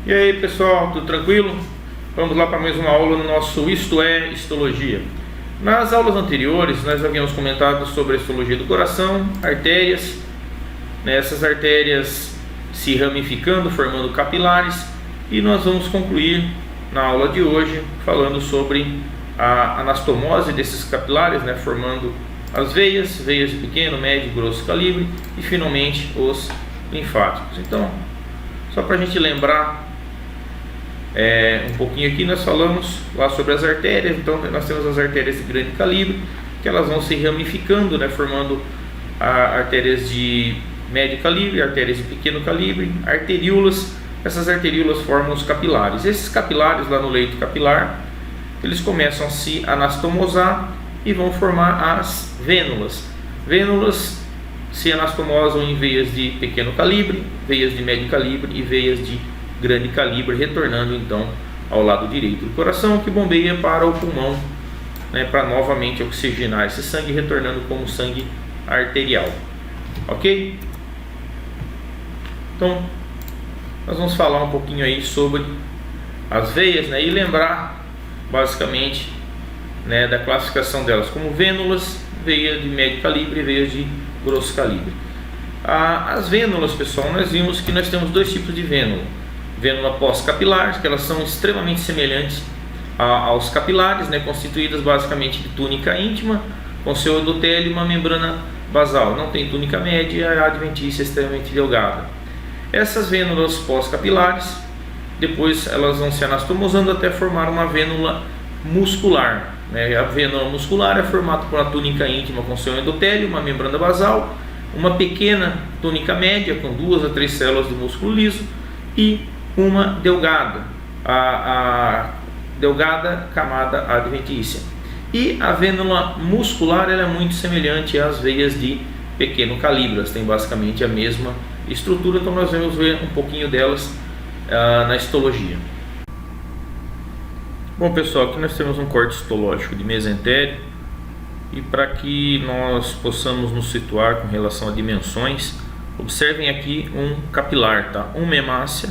E aí pessoal, tudo tranquilo? Vamos lá para mais uma aula no nosso Isto é Histologia. Nas aulas anteriores nós havíamos comentado sobre a histologia do coração, artérias, essas artérias se ramificando, formando capilares, e nós vamos concluir na aula de hoje falando sobre a anastomose desses capilares, formando as veias de pequeno, médio e grosso calibre, e finalmente os linfáticos. Então, só para a gente lembrar um pouquinho aqui, nós falamos lá sobre as artérias. Então nós temos as artérias de grande calibre, que elas vão se ramificando, formando artérias de médio calibre, artérias de pequeno calibre, arteríolas. Essas arteríolas formam os capilares. Esses capilares lá no leito capilar, eles começam a se anastomosar e vão formar as vênulas. Vênulas se anastomosam em veias de pequeno calibre, veias de médio calibre e veias de grande calibre, retornando então ao lado direito do coração, que bombeia para o pulmão, para novamente oxigenar esse sangue, retornando como sangue arterial. Ok? Então nós vamos falar um pouquinho aí sobre as veias, e lembrar basicamente da classificação delas como vênulas, veias de médio calibre e veias de grosso calibre. As vênulas, pessoal, nós vimos que nós temos dois tipos de vênula. Vênula pós-capilar, que elas são extremamente semelhantes aos capilares, constituídas basicamente de túnica íntima, com seu endotélio e uma membrana basal. Não tem túnica média e a adventícia é extremamente delgada. Essas vênulas pós-capilares, depois elas vão se anastomosando até formar uma vênula muscular. A vênula muscular é formada por uma túnica íntima com seu endotélio, uma membrana basal, uma pequena túnica média com 2 a 3 células de músculo liso e uma delgada, a delgada camada adventícia. E a vênula muscular, ela é muito semelhante às veias de pequeno calibre, elas têm basicamente a mesma estrutura. Então nós vamos ver um pouquinho delas na histologia. Bom pessoal, aqui nós temos um corte histológico de mesentério, e para que nós possamos nos situar com relação a dimensões, observem aqui um capilar, uma hemácia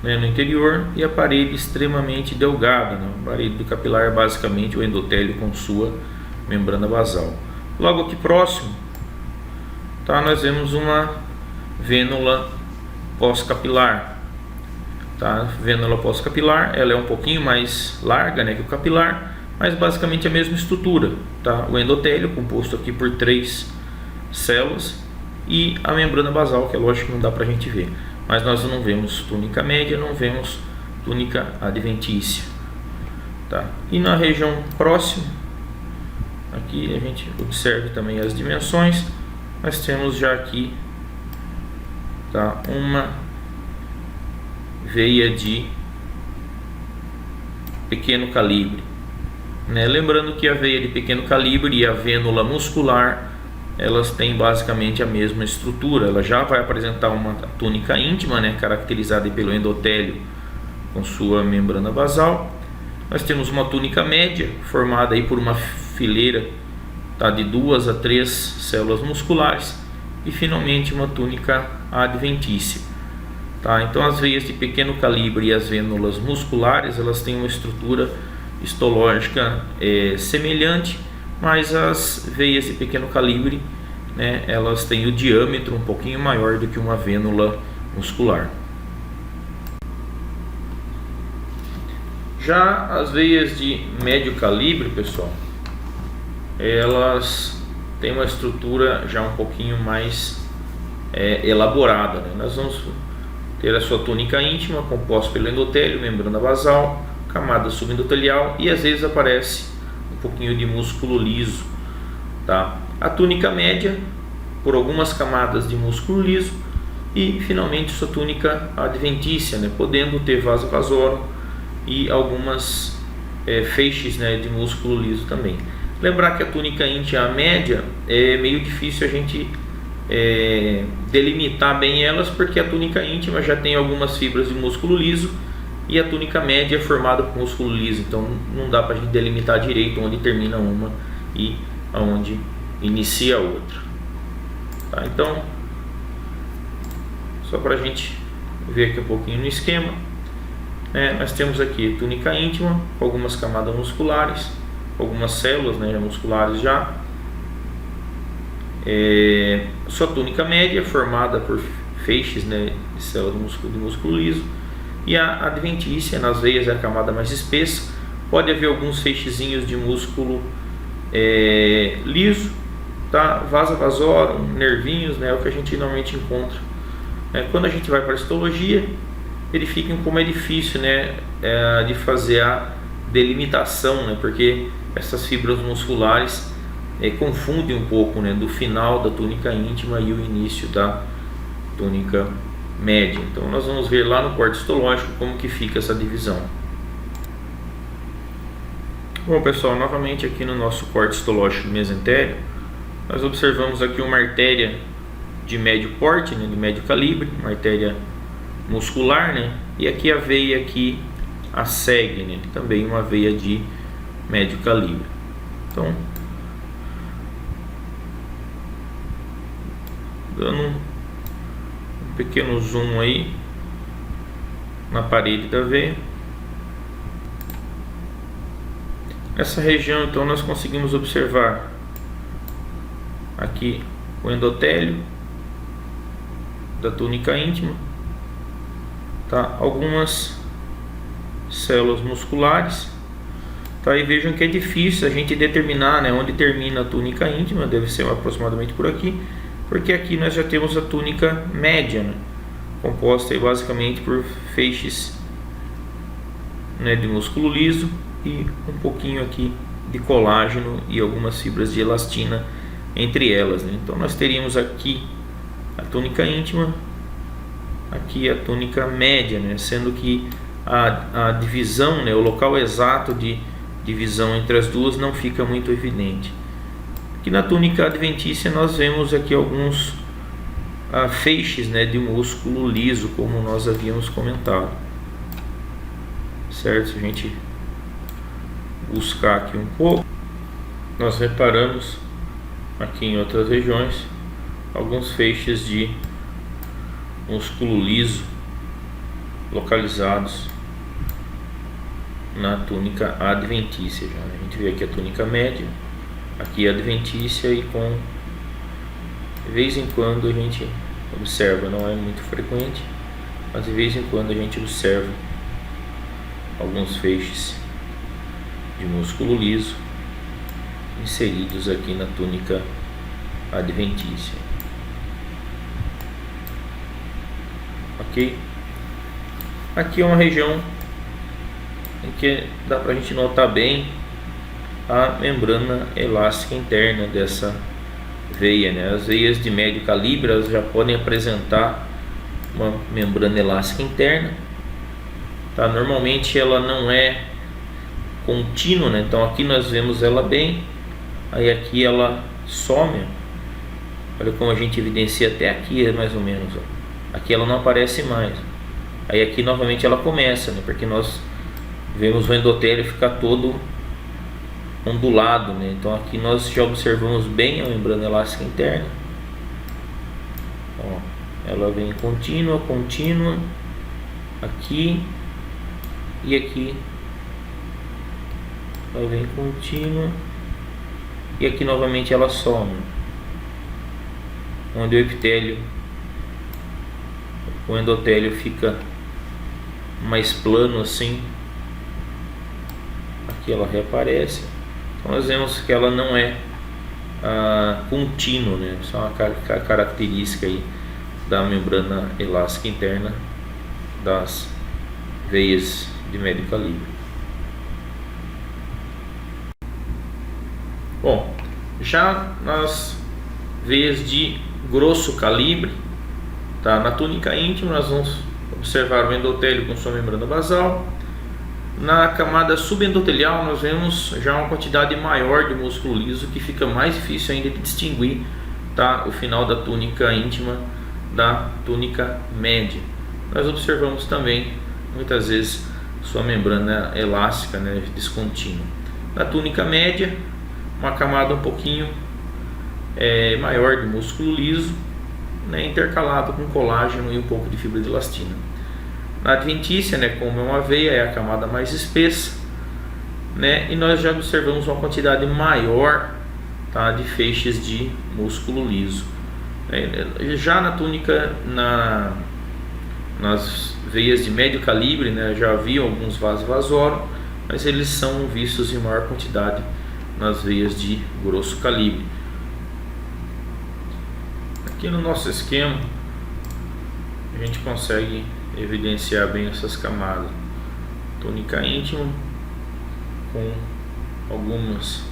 no interior e a parede extremamente delgada. A parede do capilar é basicamente o endotélio com sua membrana basal. Logo aqui próximo, nós vemos uma vênula pós-capilar. Vênula pós-capilar, ela é um pouquinho mais larga que o capilar, mas basicamente a mesma estrutura. O endotélio, composto aqui por 3 células, e a membrana basal, que é lógico que não dá para a gente ver. Mas nós não vemos túnica média, não vemos túnica adventícia. E na região próxima, aqui a gente observa também as dimensões. Nós temos já aqui uma veia de pequeno calibre. Lembrando que a veia de pequeno calibre e a vênula muscular, elas têm basicamente a mesma estrutura. Ela já vai apresentar uma túnica íntima, caracterizada pelo endotélio com sua membrana basal. Nós temos uma túnica média, formada aí por uma fileira de 2 a 3 células musculares, e finalmente uma túnica adventícia. Então as veias de pequeno calibre e as vênulas musculares, elas têm uma estrutura histológica semelhante, mas as veias de pequeno calibre, elas têm o diâmetro um pouquinho maior do que uma vênula muscular. Já as veias de médio calibre, pessoal, elas têm uma estrutura já um pouquinho mais elaborada. Nós vamos ter a sua túnica íntima, composta pelo endotélio, membrana basal, camada subendotelial, e às vezes aparece um pouquinho de músculo liso. A túnica média, por algumas camadas de músculo liso, e finalmente sua túnica adventícia, podendo ter vaso vasorum e algumas feixes de músculo liso também. Lembrar que a túnica íntima média é meio difícil a gente delimitar bem elas, porque a túnica íntima já tem algumas fibras de músculo liso e a túnica média é formada por músculo liso, então não dá para a gente delimitar direito onde termina uma e onde inicia a outra. Então, só para a gente ver aqui um pouquinho no esquema. Nós temos aqui túnica íntima com algumas camadas musculares, algumas células, né, musculares já. Sua túnica média formada por feixes, né, de células de músculo liso, e a adventícia nas veias é a camada mais espessa. Pode haver alguns feixezinhos de músculo liso, tá? Vasa vasorum, nervinhos, né, é o que a gente normalmente encontra. Quando a gente vai para a histologia, verifiquem como é difícil, né, de fazer a delimitação, né, porque essas fibras musculares confundem um pouco, né, do final da túnica íntima e o início da túnica média. Então nós vamos ver lá no corte histológico como que fica essa divisão. Bom, pessoal, novamente aqui no nosso corte histológico mesentério, nós observamos aqui uma artéria de médio porte, né, de médio calibre, uma artéria muscular, né, e aqui a veia aqui a segue, né, também uma veia de médio calibre. Então, dando um pequeno zoom aí na parede da veia. Nessa região, então, nós conseguimos observar aqui o endotélio da túnica íntima, tá? Algumas células musculares, tá? E vejam que é difícil a gente determinar, né, onde termina a túnica íntima, deve ser aproximadamente por aqui, porque aqui nós já temos a túnica média, né, composta aí basicamente por feixes, né, de músculo liso e um pouquinho aqui de colágeno e algumas fibras de elastina entre elas, né? Então nós teríamos aqui a túnica íntima, aqui a túnica média, né, sendo que a divisão, né, o local exato de divisão entre as duas não fica muito evidente. Aqui na túnica adventícia nós vemos aqui alguns feixes, né, de músculo liso, como nós havíamos comentado, certo? Se a gente buscar aqui um pouco, nós reparamos aqui em outras regiões alguns feixes de músculo liso localizados na túnica adventícia. A gente vê aqui a túnica média, aqui a adventícia, e com de vez em quando a gente observa, não é muito frequente, mas de vez em quando a gente observa alguns feixes de músculo liso inseridos aqui na túnica adventícia. Ok? Aqui é uma região em que dá para a gente notar bem a membrana elástica interna dessa veia, né? As veias de médio calibre, elas já podem apresentar uma membrana elástica interna, tá? Normalmente ela não é contínua, né? Então aqui nós vemos ela bem, aí aqui ela some. Olha como a gente evidencia até aqui, mais ou menos, ó. Aqui ela não aparece mais, aí aqui novamente ela começa, né? Porque nós vemos o endotélio ficar todo ondulado, né? Então aqui nós já observamos bem a membrana elástica interna. Ó, ela vem contínua, aqui e aqui ela vem contínua, e aqui novamente ela some, onde o epitélio, o endotélio fica mais plano assim. Aqui ela reaparece. Então nós vemos que ela não é contínua, né? Isso é uma característica aí da membrana elástica interna das veias de médio calibre. Bom, já nas veias de grosso calibre, tá? Na túnica íntima nós vamos observar o endotélio com sua membrana basal. Na camada subendotelial nós vemos já uma quantidade maior de músculo liso, que fica mais difícil ainda de distinguir, tá? O final da túnica íntima da túnica média. Nós observamos também muitas vezes sua membrana elástica, né, descontínua. Na túnica média, uma camada um pouquinho maior de músculo liso, né, intercalado com colágeno e um pouco de fibra de elastina. Na adventícia, né, como é uma veia, é a camada mais espessa, né, e nós já observamos uma quantidade maior, tá, de feixes de músculo liso. Já na túnica, nas veias de médio calibre, né, já havia alguns vasos vasorum, mas eles são vistos em maior quantidade nas veias de grosso calibre. Aqui no nosso esquema a gente consegue evidenciar bem essas camadas. Túnica íntima com algumas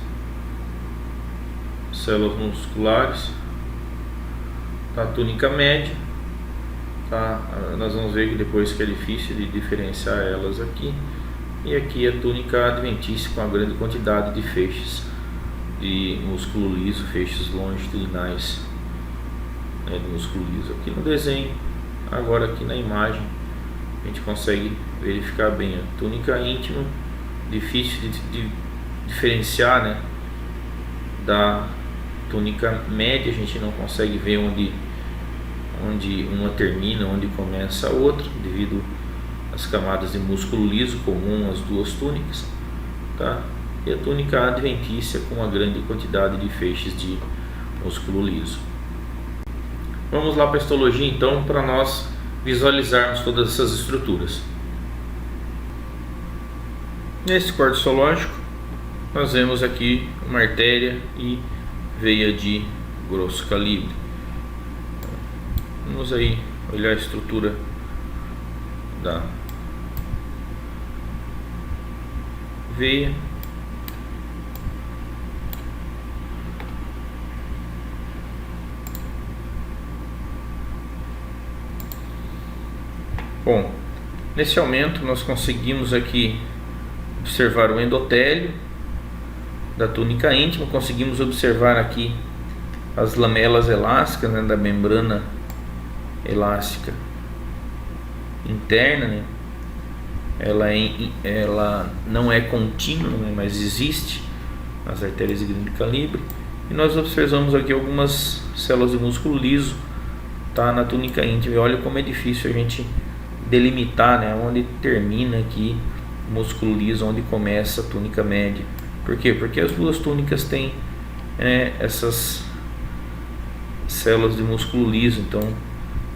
células musculares, a túnica média, tá? Nós vamos ver que depois que é difícil de diferenciar elas aqui. E aqui a túnica adventícia com a grande quantidade de feixes de músculo liso, feixes longitudinais, né, de músculo liso. Aqui no desenho, agora aqui na imagem, a gente consegue verificar bem a túnica íntima, difícil de diferenciar, né, da túnica média. A gente não consegue ver onde uma termina, onde começa a outra, devido às camadas de músculo liso comum às duas túnicas, tá? E a túnica adventícia com uma grande quantidade de feixes de músculo liso. Vamos lá para a histologia então, para nós visualizarmos todas essas estruturas. Nesse corte histológico nós vemos aqui uma artéria e veia de grosso calibre. Vamos aí olhar a estrutura da veia. Bom, nesse aumento nós conseguimos aqui observar o endotélio da túnica íntima, conseguimos observar aqui as lamelas elásticas, né, da membrana elástica interna, né? Ela não é contínua, né, mas existe nas artérias de grande calibre. E nós observamos aqui algumas células de músculo liso, tá, na túnica íntima. E olha como é difícil a gente delimitar, né, onde termina aqui o músculo liso, onde começa a túnica média. Por quê? Porque as duas túnicas têm essas células de músculo liso. Então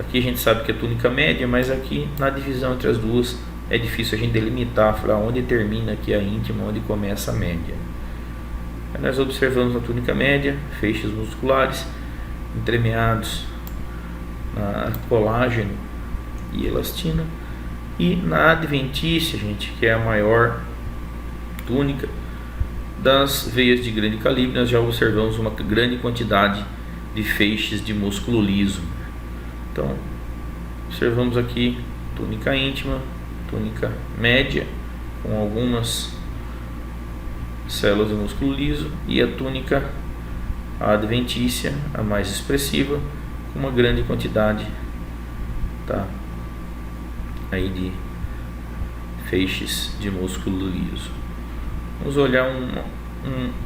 aqui a gente sabe que é túnica média, mas aqui na divisão entre as duas é difícil a gente delimitar, falar onde termina aqui a íntima, onde começa a média. Aí nós observamos na túnica média feixes musculares entremeados na colágeno e elastina. E na adventícia, gente, que é a maior túnica das veias de grande calibre, nós já observamos uma grande quantidade de feixes de músculo liso. Então observamos aqui túnica íntima, túnica média com algumas células de músculo liso, e a túnica adventícia, a mais expressiva, com uma grande quantidade, tá, aí de feixes de músculo liso. Vamos olhar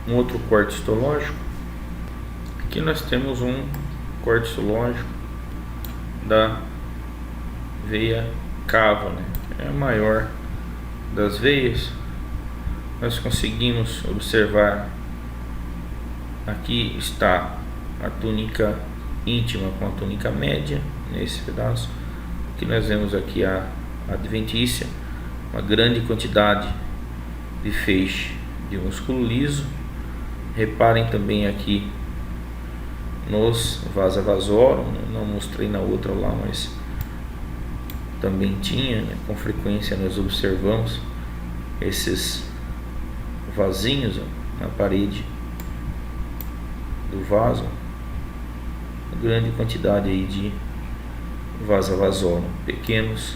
um outro corte histológico. Aqui nós temos um corte histológico da veia cava, né? É a maior das veias. Nós conseguimos observar, aqui está a túnica íntima com a túnica média nesse pedaço. Aqui nós vemos aqui a adventícia, uma grande quantidade de feixe de músculo liso. Reparem também aqui nos vasa vasorum, não mostrei na outra lá, mas também tinha, né? Com frequência nós observamos esses vasinhos, ó, na parede do vaso, uma grande quantidade aí de vasa vasorum, pequenos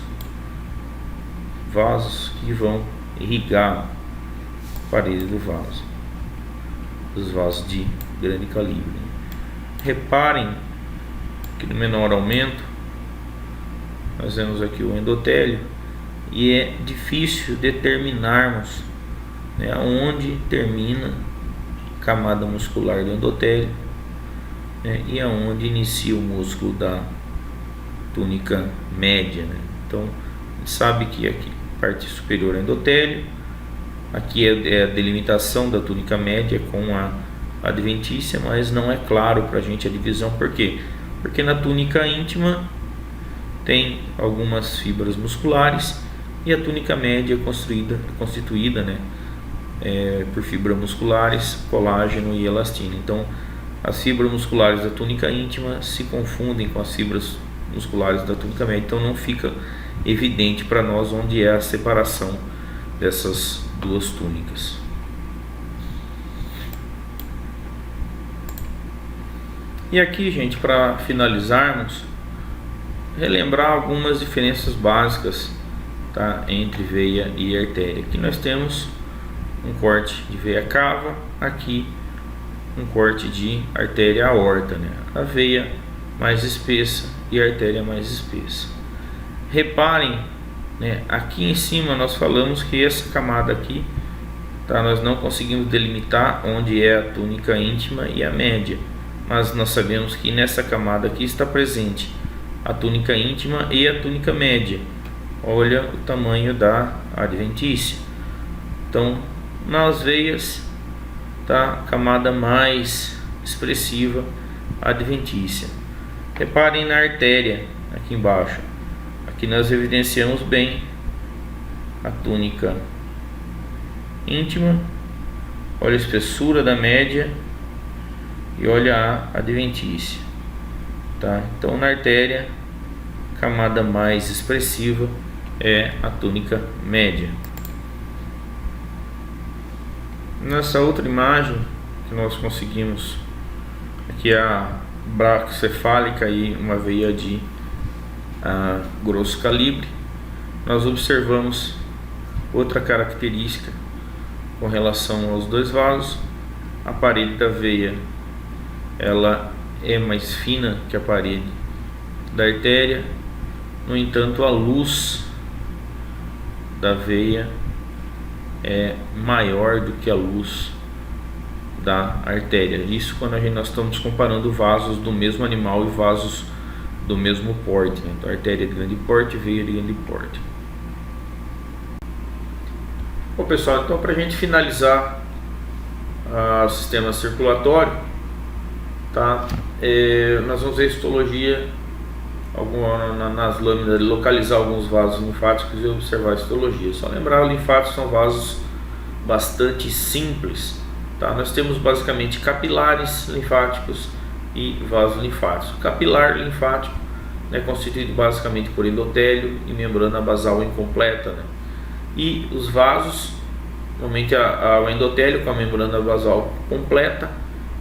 vasos que vão irrigar a parede do vaso, os vasos de grande calibre. Reparem que no menor aumento nós vemos aqui o endotélio, e é difícil determinarmos, né, onde termina a camada muscular do endotélio, né, e aonde inicia o músculo da túnica média, né? Então gente sabe que aqui a parte superior é endotélio, aqui é a delimitação da túnica média com a adventícia, mas não é claro para a gente a divisão. Por quê? Porque na túnica íntima tem algumas fibras musculares e a túnica média é constituída, né, por fibras musculares, colágeno e elastina. Então as fibras musculares da túnica íntima se confundem com as fibras musculares da túnica média, então não fica evidente para nós onde é a separação dessas duas túnicas. E aqui, gente, para finalizarmos, relembrar algumas diferenças básicas, tá, entre veia e artéria. Aqui nós temos um corte de veia cava, aqui um corte de artéria aorta, né? A veia mais espessa e a artéria mais espessa. Reparem, né, aqui em cima nós falamos que essa camada aqui, tá, nós não conseguimos delimitar onde é a túnica íntima e a média, mas nós sabemos que nessa camada aqui está presente a túnica íntima e a túnica média. Olha o tamanho da adventícia. Então, nas veias, tá, camada mais expressiva, adventícia. Reparem na artéria aqui embaixo. Aqui nós evidenciamos bem a túnica íntima. Olha a espessura da média e olha a adventícia, tá? Então na artéria, camada mais expressiva é a túnica média. Nessa outra imagem que nós conseguimos, aqui é a braquicefálica e uma veia de grosso calibre, nós observamos outra característica com relação aos dois vasos. A parede da veia, ela é mais fina que a parede da artéria, no entanto a luz da veia é maior do que a luz da artéria. Isso quando nós estamos comparando vasos do mesmo animal e vasos do mesmo porte, né? Então, artéria de grande porte, veia de grande porte. Bom, pessoal, então para a gente finalizar o sistema circulatório, tá? Nós vamos ver histologia nas lâminas, localizar alguns vasos linfáticos e observar a histologia. Só lembrar, os linfáticos são vasos bastante simples, tá? Nós temos basicamente capilares linfáticos e vasos linfáticos. Capilar linfático é constituído basicamente por endotélio e membrana basal incompleta, né? E os vasos, normalmente o endotélio com a membrana basal completa,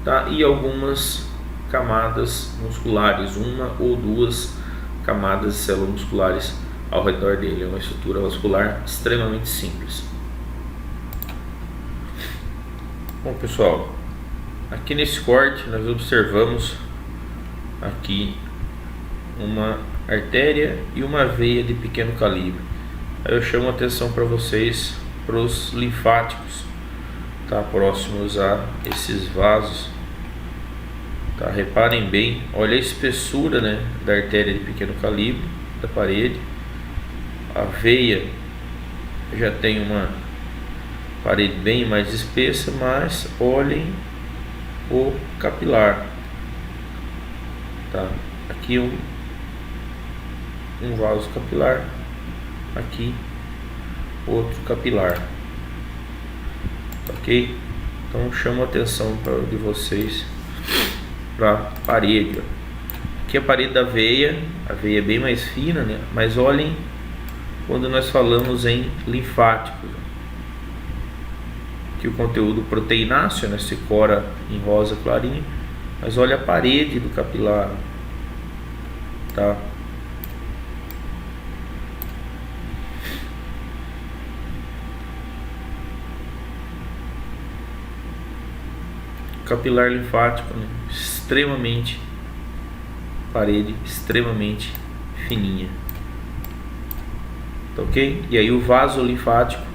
tá? E algumas camadas musculares, uma ou duas camadas de células musculares ao redor dele. É uma estrutura vascular extremamente simples. Bom, pessoal, aqui nesse corte nós observamos aqui uma artéria e uma veia de pequeno calibre. Aí eu chamo a atenção para vocês para os linfáticos, tá, próximos a esses vasos, tá? Reparem bem, olha a espessura, né, da artéria de pequeno calibre da parede. A veia já tem uma parede bem mais espessa, mas olhem o capilar, tá? Aqui um vaso capilar, aqui outro capilar, ok? Então chamo a atenção de vocês para a parede. Aqui a parede da veia, a veia é bem mais fina, né? Mas olhem quando nós falamos em linfáticos, que o conteúdo proteináceo, né, se cora em rosa clarinho, mas olha a parede do capilar, tá? Capilar linfático, né, extremamente, parede extremamente fininha, tá, ok? E aí o vaso linfático,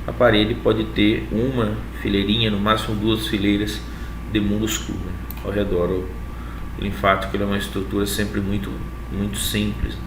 a parede pode ter uma fileirinha, no máximo duas fileiras de músculo, né, ao redor. O linfático, ele é uma estrutura sempre muito simples.